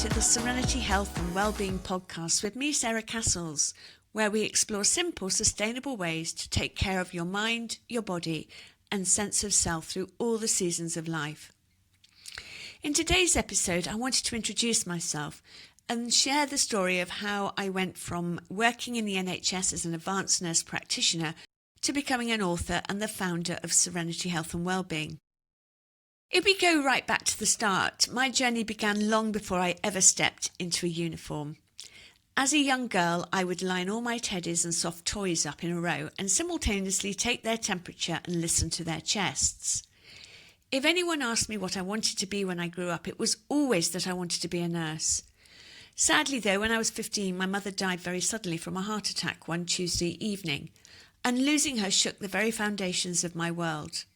to the Serenity Health and Wellbeing Podcast with me, Sarah Cassels, where we explore simple, sustainable ways to take care of your mind, your body, and sense of self through all the seasons of life. In today's episode, I wanted to introduce myself and share the story of how I went from working in the NHS as an Advanced Nurse Practitioner to becoming an author and the founder of Serenity Health and Wellbeing. If we go right back to the start, my journey began long before I ever stepped into a uniform. As a young girl, I would line all my teddies and soft toys up in a row and simultaneously take their temperature and listen to their chests. If anyone asked me what I wanted to be when I grew up, it was always that I wanted to be a nurse. Sadly though, when I was 15, my mother died very suddenly from a heart attack one Tuesday evening, and losing her shook the very foundations of my world.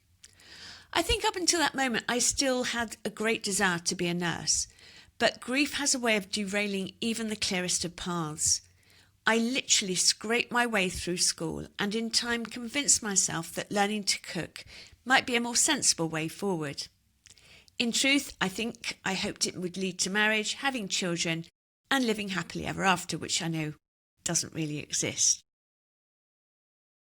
I think up until that moment I still had a great desire to be a nurse, but grief has a way of derailing even the clearest of paths. I literally scraped my way through school and in time convinced myself that learning to cook might be a more sensible way forward. In truth, I hoped it would lead to marriage, having children, and living happily ever after, which I know doesn't really exist.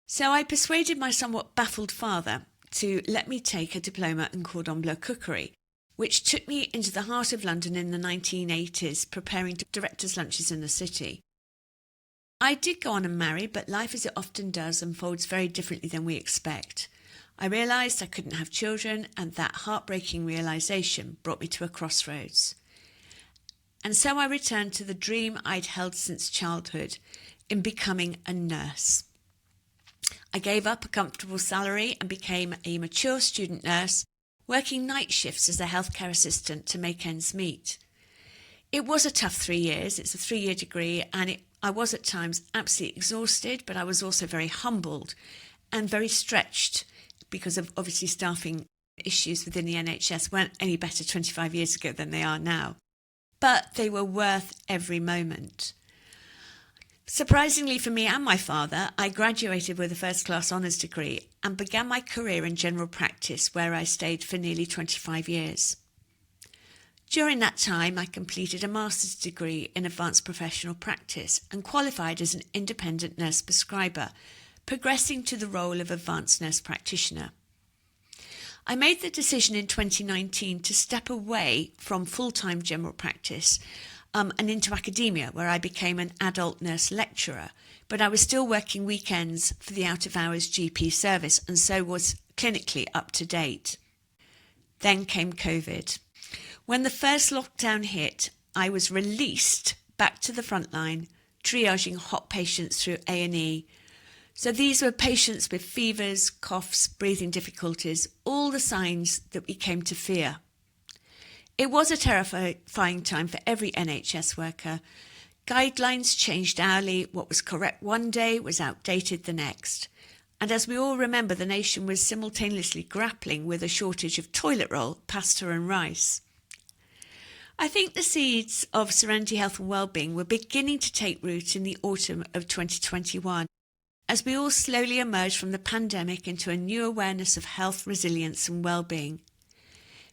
So I persuaded my somewhat baffled father to let me take a diploma in cordon bleu cookery, which took me into the heart of London in the 1980s, preparing directors' lunches in the city. I did go on and marry, but life as it often does unfolds very differently than we expect. I realised I couldn't have children, and that heartbreaking realisation brought me to a crossroads. And so I returned to the dream I'd held since childhood in becoming a nurse. I gave up a comfortable salary and became a mature student nurse, working night shifts as a healthcare assistant to make ends meet. It was a tough 3 years. It's a 3-year degree, and I was at times absolutely exhausted, but I was also very humbled and very stretched because of obviously staffing issues within the NHS weren't any better 25 years ago than they are now. But they were worth every moment. Surprisingly for me and my father, I graduated with a first-class honours degree and began my career in general practice, where I stayed for nearly 25 years. During that time, I completed a master's degree in advanced professional practice and qualified as an independent nurse prescriber, progressing to the role of advanced nurse practitioner. I made the decision in 2019 to step away from full-time general practice and into academia, where I became an adult nurse lecturer, but I was still working weekends for the out-of-hours GP service and so was clinically up to date. Then came COVID. When the first lockdown hit, I was released back to the front line, triaging hot patients through A&E. So these were patients with fevers, coughs, breathing difficulties, all the signs that we came to fear. It was a terrifying time for every NHS worker. Guidelines changed hourly. What was correct one day was outdated the next. And as we all remember, the nation was simultaneously grappling with a shortage of toilet roll, pasta and rice. I think the seeds of Serenity Health and Wellbeing were beginning to take root in the autumn of 2021, as we all slowly emerged from the pandemic into a new awareness of health, resilience and well-being.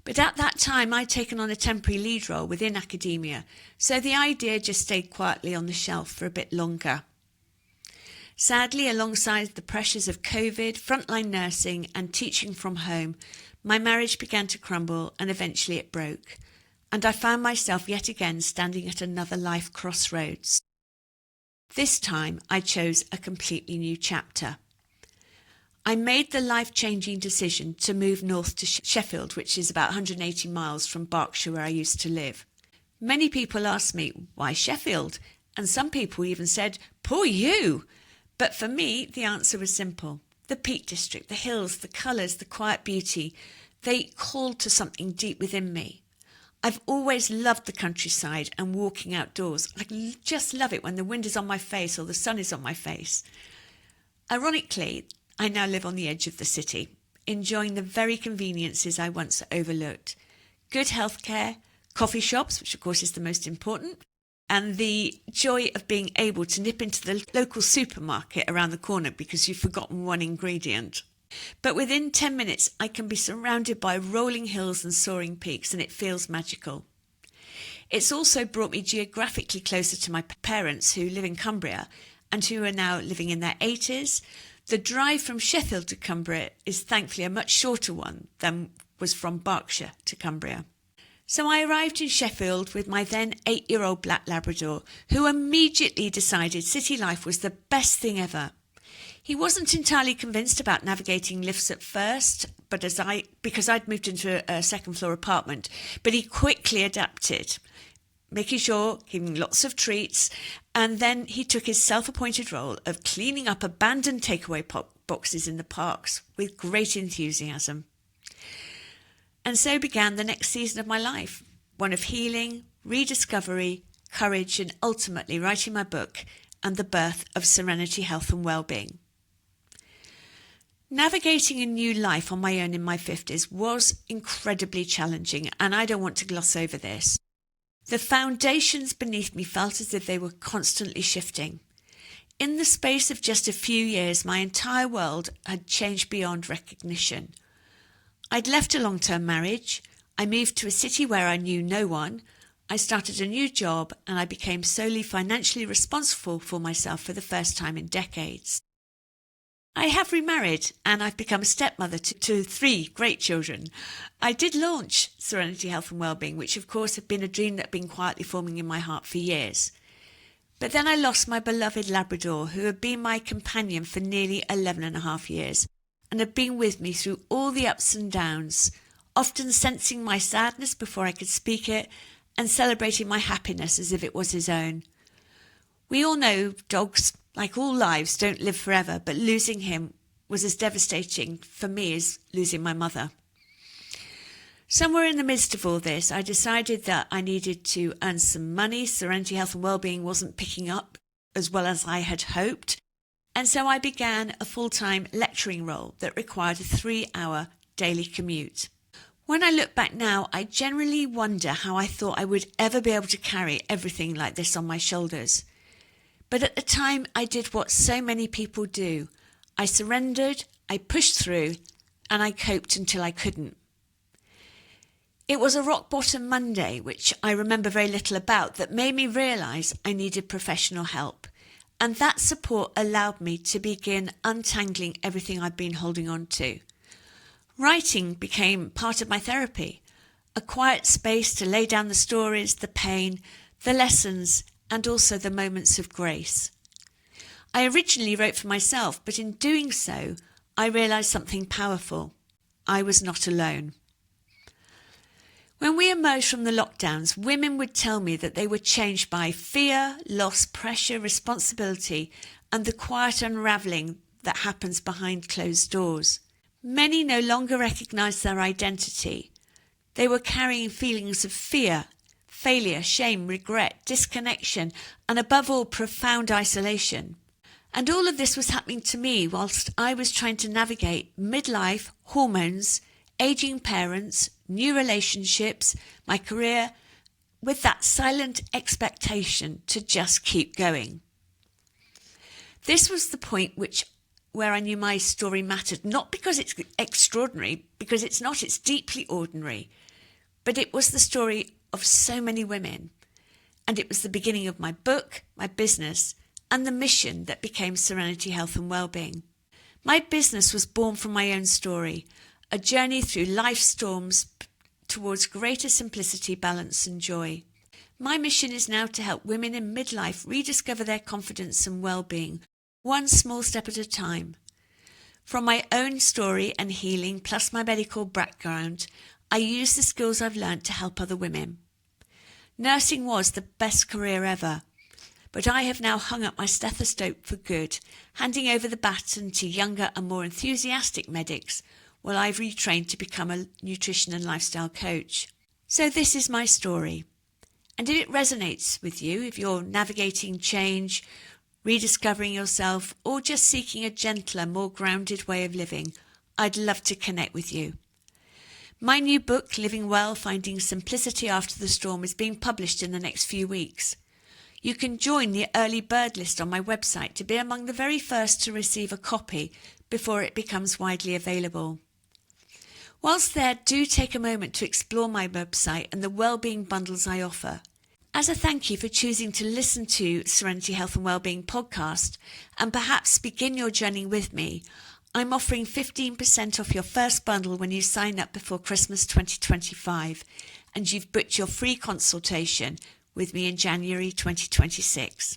But at that time, I'd taken on a temporary lead role within academia, so the idea just stayed quietly on the shelf for a bit longer. Sadly, alongside the pressures of COVID, frontline nursing and teaching from home, my marriage began to crumble and eventually it broke. And I found myself yet again standing at another life crossroads. This time, I chose a completely new chapter. I made the life-changing decision to move north to Sheffield, which is about 180 miles from Berkshire, where I used to live. Many people asked me, why Sheffield? And some people even said, poor you. But for me, the answer was simple. The Peak District, the hills, the colours, the quiet beauty, they called to something deep within me. I've always loved the countryside and walking outdoors. I just love it when the wind is on my face or the sun is on my face. Ironically, I now live on the edge of the city, enjoying the very conveniences I once overlooked. Good healthcare, coffee shops, which of course is the most important, and the joy of being able to nip into the local supermarket around the corner because you've forgotten one ingredient. But within 10 minutes, I can be surrounded by rolling hills and soaring peaks, and it feels magical. It's also brought me geographically closer to my parents who live in Cumbria and who are now living in their 80s. The drive from Sheffield to Cumbria is thankfully a much shorter one than was from Berkshire to Cumbria. So I arrived in Sheffield with my then 8-year-old black Labrador, who immediately decided city life was the best thing ever. He wasn't entirely convinced about navigating lifts at first, because I'd moved into a second-floor apartment, but he quickly adapted, making sure, giving lots of treats, and then he took his self-appointed role of cleaning up abandoned takeaway boxes in the parks with great enthusiasm. And so began the next season of my life, one of healing, rediscovery, courage, and ultimately writing my book and the birth of Serenity Health and Wellbeing. Navigating a new life on my own in my 50s was incredibly challenging, and I don't want to gloss over this. The foundations beneath me felt as if they were constantly shifting. In the space of just a few years, my entire world had changed beyond recognition. I'd left a long-term marriage, I moved to a city where I knew no one, I started a new job, and I became solely financially responsible for myself for the first time in decades. I have remarried and I've become a stepmother to 3 great children. I did launch Serenity Health and Wellbeing, which of course had been a dream that had been quietly forming in my heart for years. But then I lost my beloved Labrador, who had been my companion for nearly 11 and a half years and had been with me through all the ups and downs, often sensing my sadness before I could speak it and celebrating my happiness as if it was his own. We all know dogs, like all lives, don't live forever, but losing him was as devastating for me as losing my mother. Somewhere in the midst of all this, I decided that I needed to earn some money. Serenity Health and Wellbeing wasn't picking up as well as I had hoped, and so I began a full-time lecturing role that required a 3-hour daily commute. When I look back now, I generally wonder how I thought I would ever be able to carry everything like this on my shoulders. But at the time, I did what so many people do. I surrendered, I pushed through, and I coped until I couldn't. It was a rock bottom Monday, which I remember very little about, that made me realise I needed professional help. And that support allowed me to begin untangling everything I'd been holding on to. Writing became part of my therapy, a quiet space to lay down the stories, the pain, the lessons, and also the moments of grace. I originally wrote for myself, but in doing so, I realised something powerful. I was not alone. When we emerged from the lockdowns, women would tell me that they were changed by fear, loss, pressure, responsibility, and the quiet unravelling that happens behind closed doors. Many no longer recognised their identity. They were carrying feelings of fear, failure, shame, regret, disconnection, and above all, profound isolation. And all of this was happening to me whilst I was trying to navigate midlife, hormones, ageing parents, new relationships, my career, with that silent expectation to just keep going. This was the point where I knew my story mattered, not because it's extraordinary, because it's not, it's deeply ordinary, but it was the story of so many women, and it was the beginning of my book, my business, and the mission that became Serenity Health and Wellbeing. My business was born from my own story, a journey through life's storms towards greater simplicity, balance and joy. My mission is now to help women in midlife rediscover their confidence and well-being, one small step at a time. From my own story and healing, plus my medical background, I use the skills I've learned to help other women. Nursing was the best career ever, but I have now hung up my stethoscope for good, handing over the baton to younger and more enthusiastic medics while I've retrained to become a nutrition and lifestyle coach. So this is my story. And if it resonates with you, if you're navigating change, rediscovering yourself, or just seeking a gentler, more grounded way of living, I'd love to connect with you. My new book, Living Well, Finding Simplicity After the Storm, is being published in the next few weeks. You can join the early bird list on my website to be among the very first to receive a copy before it becomes widely available. Whilst there, do take a moment to explore my website and the wellbeing bundles I offer. As a thank you for choosing to listen to Serenity Health and Wellbeing Podcast and perhaps begin your journey with me, I'm offering 15% off your first bundle when you sign up before Christmas 2025 and you've booked your free consultation with me in January 2026.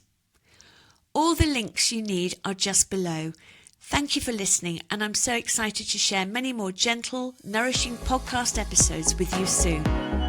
All the links you need are just below. Thank you for listening, and I'm so excited to share many more gentle, nourishing podcast episodes with you soon.